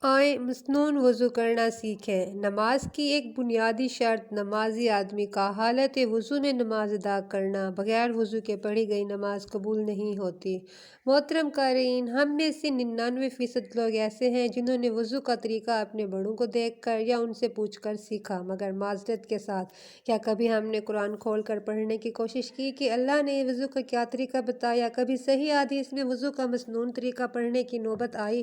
آئیں مصنون وضو کرنا سیکھیں۔ نماز کی ایک بنیادی شرط نمازی آدمی کا حالت وضو میں نماز ادا کرنا بغیر وضو کے پڑھی گئی نماز قبول نہیں ہوتی۔ محترم قارئین، ہم میں سے 99% لوگ ایسے ہیں جنہوں نے وضو کا طریقہ اپنے بڑوں کو دیکھ کر یا ان سے پوچھ کر سیکھا، مگر معذرت کے ساتھ کیا کبھی ہم نے قرآن کھول کر پڑھنے کی کوشش کی کہ اللہ نے وضو کا کیا طریقہ بتایا؟ کبھی صحیح حدیث میں وضو کا مصنون طریقہ پڑھنے کی نوبت آئی؟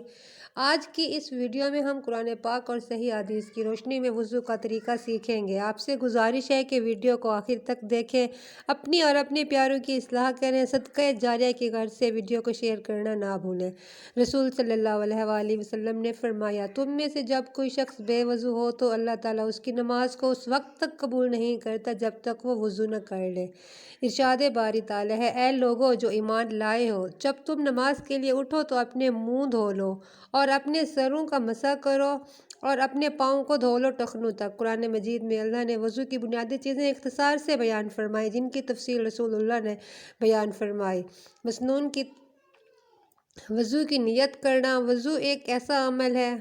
آج کی اس ویڈیو میں ہم قرآن پاک اور صحیح حدیث کی روشنی میں وضو کا طریقہ سیکھیں گے۔ آپ سے گزارش ہے کہ ویڈیو کو آخر تک دیکھیں، اپنی اور اپنے پیاروں کی اصلاح کریں، صدقہ جاریہ کی غرض سے ویڈیو کو شیئر کرنا نہ بھولیں۔ رسول صلی اللہ علیہ وآلہ وسلم نے فرمایا، تم میں سے جب کوئی شخص بے وضو ہو تو اللہ تعالیٰ اس کی نماز کو اس وقت تک قبول نہیں کرتا جب تک وہ وضو نہ کر لے۔ ارشاد باری تعالیٰ ہے، اے لوگو جو ایمان لائے ہو، جب تم نماز کے لیے اٹھو تو اپنے منہ دھو لو اور اپنے سروں کا مسح کرو اور اپنے پاؤں کو دھو لو ٹخنوں تک۔ قرآن مجید میں اللہ نے وضو کی بنیادی چیزیں اختصار سے بیان فرمائی، جن کی تفصیل رسول اللہ نے بیان فرمائی۔ مصنون کی وضو کی نیت کرنا۔ وضو ایک ایسا عمل ہے،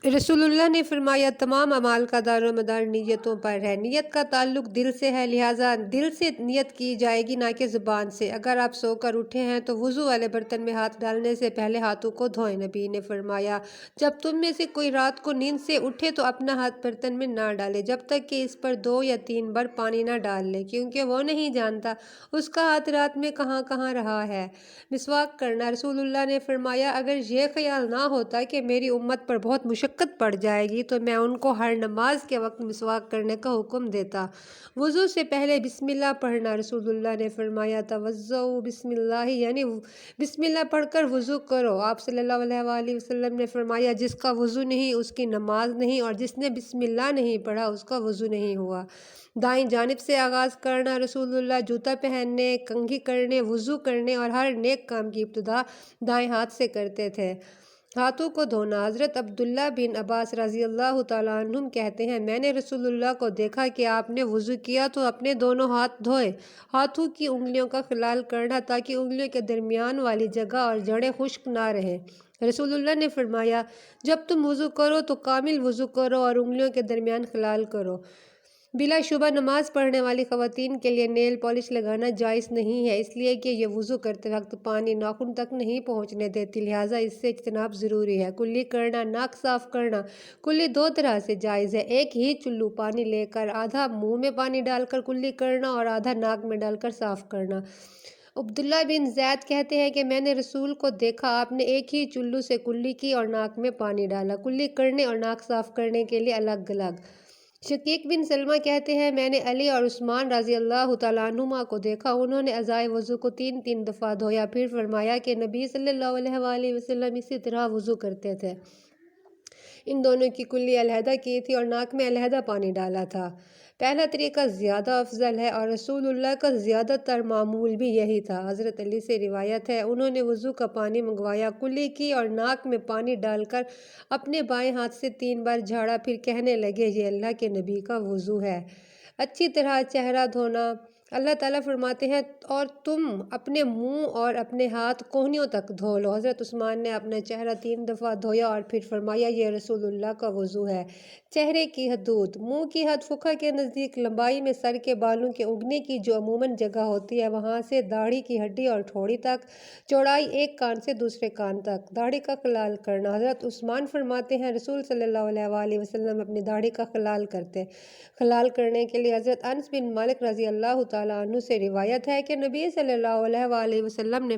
رسول اللہ نے فرمایا، تمام اعمال کا دار و مدار نیتوں پر ہے۔ نیت کا تعلق دل سے ہے، لہٰذا دل سے نیت کی جائے گی، نہ کہ زبان سے۔ اگر آپ سو کر اٹھے ہیں تو وضو والے برتن میں ہاتھ ڈالنے سے پہلے ہاتھوں کو دھوئیں۔ نبی نے فرمایا، جب تم میں سے کوئی رات کو نیند سے اٹھے تو اپنا ہاتھ برتن میں نہ ڈالے جب تک کہ اس پر 2 یا 3 بار پانی نہ ڈال لے، کیونکہ وہ نہیں جانتا اس کا ہاتھ رات میں کہاں کہاں رہا ہے۔ مسواک کرنا۔ رسول اللہ نے فرمایا، اگر یہ خیال نہ ہوتا کہ میری امت پر بہت مشقت پڑ جائے گی تو میں ان کو ہر نماز کے وقت مسواک کرنے کا حکم دیتا۔ وضو سے پہلے بسم اللہ پڑھنا۔ رسول اللہ نے فرمایا، توضؤ بسم اللہ، یعنی بسم اللہ پڑھ کر وضو کرو۔ آپ صلی اللہ علیہ وآلہ وسلم نے فرمایا، جس کا وضو نہیں اس کی نماز نہیں، اور جس نے بسم اللہ نہیں پڑھا اس کا وضو نہیں ہوا۔ دائیں جانب سے آغاز کرنا۔ رسول اللہ جوتا پہننے، کنگھی کرنے، وضو کرنے اور ہر نیک کام کی ابتدا دائیں ہاتھ سے کرتے تھے۔ ہاتھوں کو دھونا۔ حضرت عبداللہ بن عباس رضی اللہ تعالیٰ عنہم کہتے ہیں، میں نے رسول اللہ کو دیکھا کہ آپ نے وضو کیا تو اپنے دونوں ہاتھ دھوئے۔ ہاتھوں کی انگلیوں کا خلال کرنا تاکہ انگلیوں کے درمیان والی جگہ اور جڑیں خشک نہ رہیں۔ رسول اللہ نے فرمایا، جب تم وضو کرو تو کامل وضو کرو اور انگلیوں کے درمیان خلال کرو۔ بلا شبہ نماز پڑھنے والی خواتین کے لیے نیل پالش لگانا جائز نہیں ہے، اس لیے کہ یہ وضو کرتے وقت پانی ناخن تک نہیں پہنچنے دیتی، لہٰذا اس سے اجتناب ضروری ہے۔ کلی کرنا۔ ناک صاف کرنا۔ کلی 2 طرح سے جائز ہے، ایک ہی چلو پانی لے کر آدھا منہ میں پانی ڈال کر کلی کرنا اور آدھا ناک میں ڈال کر صاف کرنا۔ عبداللہ بن زید کہتے ہیں کہ میں نے رسول کو دیکھا، آپ نے ایک ہی چلو سے کلی کی اور ناک میں پانی ڈالا۔ کلی کرنے اور ناک صاف کرنے کے لیے الگ الگ۔ شقیق بن سلمہ کہتے ہیں، میں نے علی اور عثمان رضی اللہ تعالیٰ عنہما کو دیکھا، انہوں نے اعضائے وضو کو 3 دفعہ دھویا، پھر فرمایا کہ نبی صلی اللہ علیہ وآلہ وسلم اسی طرح وضو کرتے تھے۔ ان دونوں کی کلی علیحدہ کی تھی اور ناک میں علیحدہ پانی ڈالا تھا۔ پہلا طریقہ زیادہ افضل ہے اور رسول اللہ کا زیادہ تر معمول بھی یہی تھا۔ حضرت علی سے روایت ہے، انہوں نے وضو کا پانی منگوایا، کلی کی اور ناک میں پانی ڈال کر اپنے بائیں ہاتھ سے 3 بار جھاڑا، پھر کہنے لگے، یہ اللہ کے نبی کا وضو ہے۔ اچھی طرح چہرہ دھونا۔ اللہ تعالیٰ فرماتے ہیں، اور تم اپنے منہ اور اپنے ہاتھ کونیوں تک دھو لو۔ حضرت عثمان نے اپنا چہرہ 3 دفعہ دھویا اور پھر فرمایا، یہ رسول اللہ کا وضو ہے۔ چہرے کی حدود۔ منہ کی حد فقہ کے نزدیک لمبائی میں سر کے بالوں کے اگنے کی جو عموماً جگہ ہوتی ہے وہاں سے داڑھی کی ہڈی اور ٹھوڑی تک، چوڑائی ایک کان سے دوسرے کان تک۔ داڑھی کا خلال کرنا۔ حضرت عثمان فرماتے ہیں، رسول صلی اللہ علیہ وآلہ وسلم اپنی داڑھی کا خلال کرتے۔ خلال کرنے کے لیے حضرت انس بن مالک رضی اللہ تعالیٰ عنہ سے روایت ہے کہ نبی صلی اللہ علیہ وآلہ وسلم نے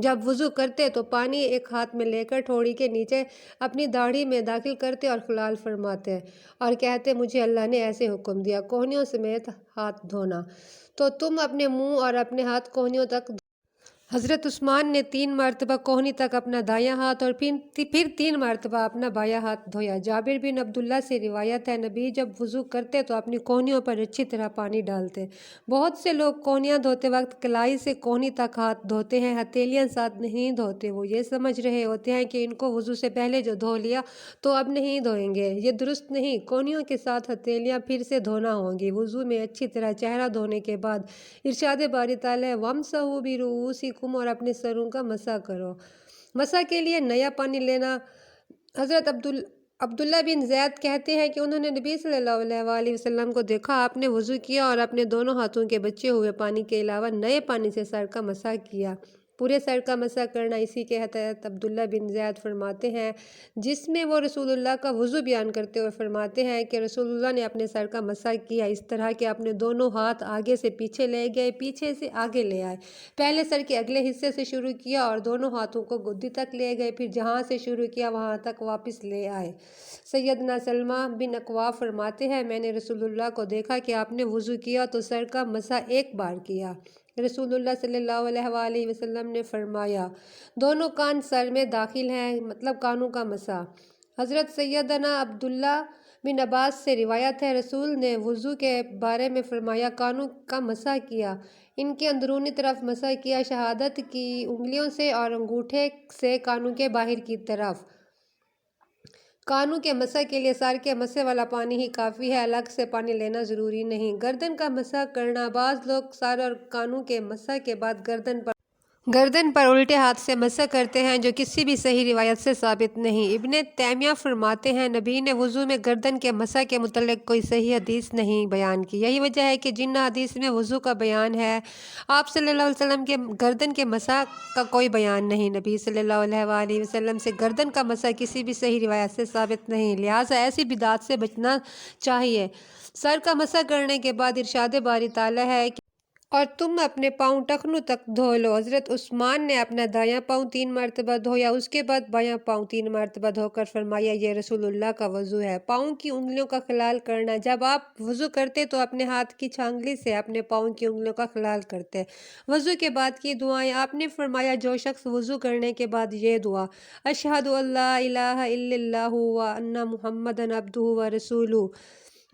جب وضو کرتے تو پانی ایک ہاتھ میں لے کر ٹھوڑی کے نیچے اپنی داڑھی میں داخل کرتے اور خلال فرماتے اور کہتے، مجھے اللہ نے ایسے حکم دیا، کوہنیوں سمیت ہاتھ دھونا، تو تم اپنے منہ اور اپنے ہاتھ کوہنیوں تک دھو۔ حضرت عثمان نے 3 مرتبہ کوہنی تک اپنا دایاں ہاتھ اور پھر 3 مرتبہ اپنا بایاں ہاتھ دھویا۔ جابر بن عبداللہ سے روایت ہے، نبی جب وضو کرتے تو اپنی کوہنیوں پر اچھی طرح پانی ڈالتے۔ بہت سے لوگ کوہنیاں دھوتے وقت کلائی سے کوہنی تک ہاتھ دھوتے ہیں، ہتھیلیاں ساتھ نہیں دھوتے۔ وہ یہ سمجھ رہے ہوتے ہیں کہ ان کو وضو سے پہلے جو دھو لیا تو اب نہیں دھوئیں گے، یہ درست نہیں، کوہنیوں کے ساتھ ہتھیلیاں پھر سے دھونا ہوں گی۔ وضو میں اچھی طرح چہرہ دھونے کے بعد ارشاد باری تعالیٰ ہے، وَامْسَحُوا بِرُءُوسِکُمْ، اور اپنے سروں کا مسح کرو۔ مسح کے لیے نیا پانی لینا حضرت عبداللہ بن زید کہتے ہیں کہ انہوں نے نبی صلی اللہ علیہ وسلم کو دیکھا، آپ نے وضو کیا اور اپنے دونوں ہاتھوں کے بچے ہوئے پانی کے علاوہ نئے پانی سے سر کا مسح کیا۔ پورے سر کا مسح کرنا اسی کے حضرت عبداللہ بن زید فرماتے ہیں، جس میں وہ رسول اللہ کا وضو بیان کرتے ہوئے فرماتے ہیں کہ رسول اللہ نے اپنے سر کا مسح کیا اس طرح کہ اپنے دونوں ہاتھ آگے سے پیچھے لے گئے، پیچھے سے آگے لے آئے، پہلے سر کے اگلے حصے سے شروع کیا اور دونوں ہاتھوں کو گدی تک لے گئے، پھر جہاں سے شروع کیا وہاں تک واپس لے آئے۔ سیدنا سلمہ بن اکوا فرماتے ہیں، میں نے رسول اللہ کو دیکھا کہ آپ نے وضو کیا تو سر کا مسح ایک بار کیا۔ رسول اللہ صلی اللہ علیہ وآلہ وسلم نے فرمایا، دونوں کان سر میں داخل ہیں، مطلب کانوں کا مسح۔ حضرت سیدنا عبداللہ بن عباس سے روایت ہے، رسول نے وضو کے بارے میں فرمایا، کانوں کا مسح کیا، ان کے اندرونی طرف مسح کیا، شہادت کی انگلیوں سے اور انگوٹھے سے کانوں کے باہر کی طرف۔ کانوں کے مسح کے لیے سر کے مسح والا پانی ہی کافی ہے، الگ سے پانی لینا ضروری نہیں۔ گردن کا مسح کرنا، بعض لوگ سر اور کانوں کے مسح کے بعد گردن پر الٹے ہاتھ سے مسح کرتے ہیں، جو کسی بھی صحیح روایت سے ثابت نہیں۔ ابن تیمیہ فرماتے ہیں، نبی نے وضو میں گردن کے مسح کے متعلق کوئی صحیح حدیث نہیں بیان کی۔ یہی وجہ ہے کہ جن حدیث میں وضو کا بیان ہے، آپ صلی اللہ علیہ وسلم کے گردن کے مسح کا کوئی بیان نہیں۔ نبی صلی اللہ علیہ وآلہ وسلم سے گردن کا مسح کسی بھی صحیح روایت سے ثابت نہیں، لہٰذا ایسی بدعات سے بچنا چاہیے۔ سر کا مسح کرنے کے بعد ارشاد باری تعالیٰ ہے کہ اور تم اپنے پاؤں ٹخنوں تک دھو لو۔ حضرت عثمان نے اپنا دایاں پاؤں 3 مرتبہ دھویا، اس کے بعد بایاں پاؤں 3 مرتبہ دھو کر فرمایا، یہ رسول اللہ کا وضو ہے۔ پاؤں کی انگلیوں کا خلال کرنا، جب آپ وضو کرتے تو اپنے ہاتھ کی چھانگلی سے اپنے پاؤں کی انگلیوں کا خلال کرتے۔ وضو کے بعد کی دعائیں، آپ نے فرمایا، جو شخص وضو کرنے کے بعد یہ دعا اشہد ان لا الہ الا اللہ وان محمدًا عبدہ ورسولہ،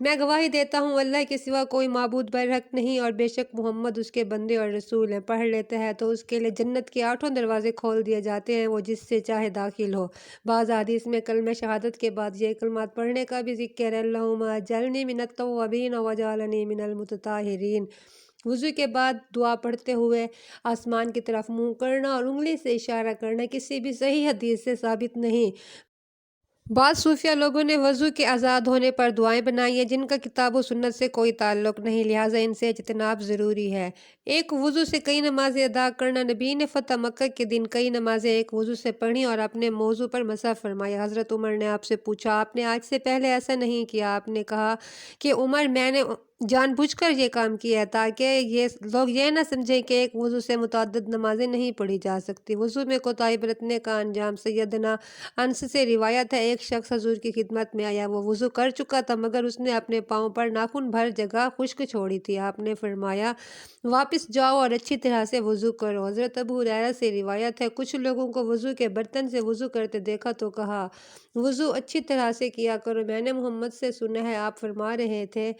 میں گواہی دیتا ہوں اللہ کے سوا کوئی معبود برحق نہیں اور بے شک محمد اس کے بندے اور رسول ہیں، پڑھ لیتا ہے تو اس کے لیے جنت کے 8 دروازے کھول دیے جاتے ہیں، وہ جس سے چاہے داخل ہو۔ بعض حدیث میں کلمہ شہادت کے بعد یہ کلمات پڑھنے کا بھی ذکر ہے، اللہم اجعلنی من التوابین واجعلنی من المتطہرین۔ وضو کے بعد دعا پڑھتے ہوئے آسمان کی طرف منہ کرنا اور انگلی سے اشارہ کرنا کسی بھی صحیح حدیث سے ثابت نہیں۔ بعض صوفیہ لوگوں نے وضو کے آزاد ہونے پر دعائیں بنائی ہیں جن کا کتاب و سنت سے کوئی تعلق نہیں، لہٰذا ان سے اجتناب ضروری ہے۔ ایک وضو سے کئی نمازیں ادا کرنا، نبی نے فتح مکہ کے دن کئی نمازیں ایک وضو سے پڑھیں اور اپنے موضوع پر مسح فرمایا۔ حضرت عمر نے آپ سے پوچھا، آپ نے آج سے پہلے ایسا نہیں کیا؟ آپ نے کہا کہ عمر، میں نے جان بوجھ کر یہ کام کیا ہے تاکہ لوگ یہ نہ سمجھیں کہ ایک وضو سے متعدد نمازیں نہیں پڑھی جا سکتی۔ وضو میں کوتاہی برتنے کا انجام، سیدنا انس سے روایت ہے، ایک شخص حضور کی خدمت میں آیا، وہ وضو کر چکا تھا مگر اس نے اپنے پاؤں پر ناخن بھر جگہ خشک چھوڑی تھی۔ آپ نے فرمایا، واپس جاؤ اور اچھی طرح سے وضو کرو۔ حضرت ابو ہریرہ سے روایت ہے، کچھ لوگوں کو وضو کے برتن سے وضو کرتے دیکھا تو کہا، وضو اچھی طرح سے کیا کرو۔ میں نے محمد سے سنا ہے، آپ فرما رہے تھے،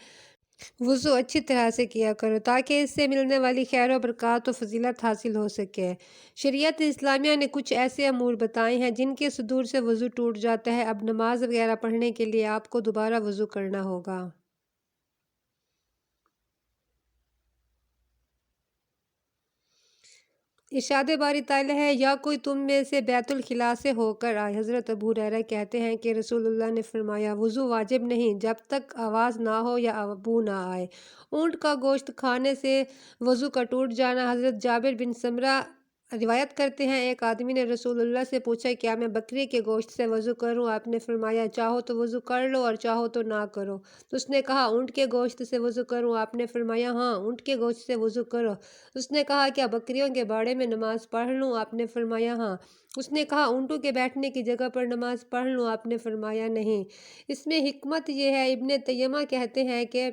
وضو اچھی طرح سے کیا کرو تاکہ اس سے ملنے والی خیر و برکات و فضیلت حاصل ہو سکے۔ شریعت اسلامیہ نے کچھ ایسے امور بتائے ہیں جن کے صدور سے وضو ٹوٹ جاتا ہے۔ اب نماز وغیرہ پڑھنے کے لیے آپ کو دوبارہ وضو کرنا ہوگا۔ ارشاد باری تعالیٰ ہے، یا کوئی تم میں سے بیت الخلاء سے ہو کر آئے۔ حضرت ابو ہریرہ کہتے ہیں کہ رسول اللہ نے فرمایا، وضو واجب نہیں جب تک آواز نہ ہو یا بو نہ آئے۔ اونٹ کا گوشت کھانے سے وضو کا ٹوٹ جانا، حضرت جابر بن سمرہ روایت کرتے ہیں، ایک آدمی نے رسول اللہ سے پوچھا، کیا میں بکری کے گوشت سے وضو کروں؟ آپ نے فرمایا، چاہو تو وضو کر لو اور چاہو تو نہ کرو۔ تو اس نے کہا، اونٹ کے گوشت سے وضو کروں؟ آپ نے فرمایا، ہاں، اونٹ کے گوشت سے وضو کرو۔ اس نے کہا، کیا بکریوں کے باڑے میں نماز پڑھ لوں؟ آپ نے فرمایا، ہاں۔ اس نے کہا، اونٹوں کے بیٹھنے کی جگہ پر نماز پڑھ لوں؟ آپ نے فرمایا، نہیں۔ اس میں حکمت یہ ہے، ابن تیمیہ کہتے ہیں کہ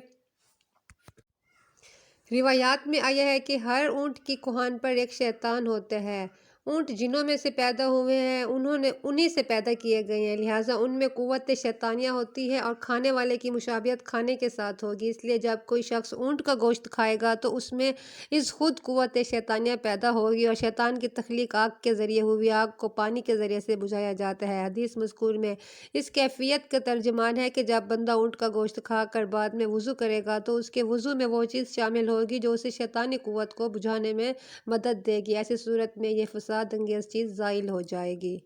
روایات میں آیا ہے کہ ہر اونٹ کی کوہان پر ایک شیطان ہوتا ہے۔ اونٹ جنوں میں سے پیدا ہوئے ہیں، انہی سے پیدا کیے گئے ہیں، لہٰذا ان میں قوت شیطانیہ ہوتی ہے اور کھانے والے کی مشابہت کھانے کے ساتھ ہوگی، اس لیے جب کوئی شخص اونٹ کا گوشت کھائے گا تو اس میں از خود قوت شیطانیہ پیدا ہوگی، اور شیطان کی تخلیق آگ کے ذریعے ہوئی، آگ کو پانی کے ذریعے سے بجھایا جاتا ہے۔ حدیث مذکور میں اس کیفیت کا ترجمان ہے کہ جب بندہ اونٹ کا گوشت کھا کر بعد میں وضو کرے گا تو اس کے وضو میں وہ چیز شامل ہوگی جو اسے شیطانی قوت کو بجھانے میں مدد دے گی، ایسی صورت میں یہ فساد انگیز چیز زائل ہو جائے گی۔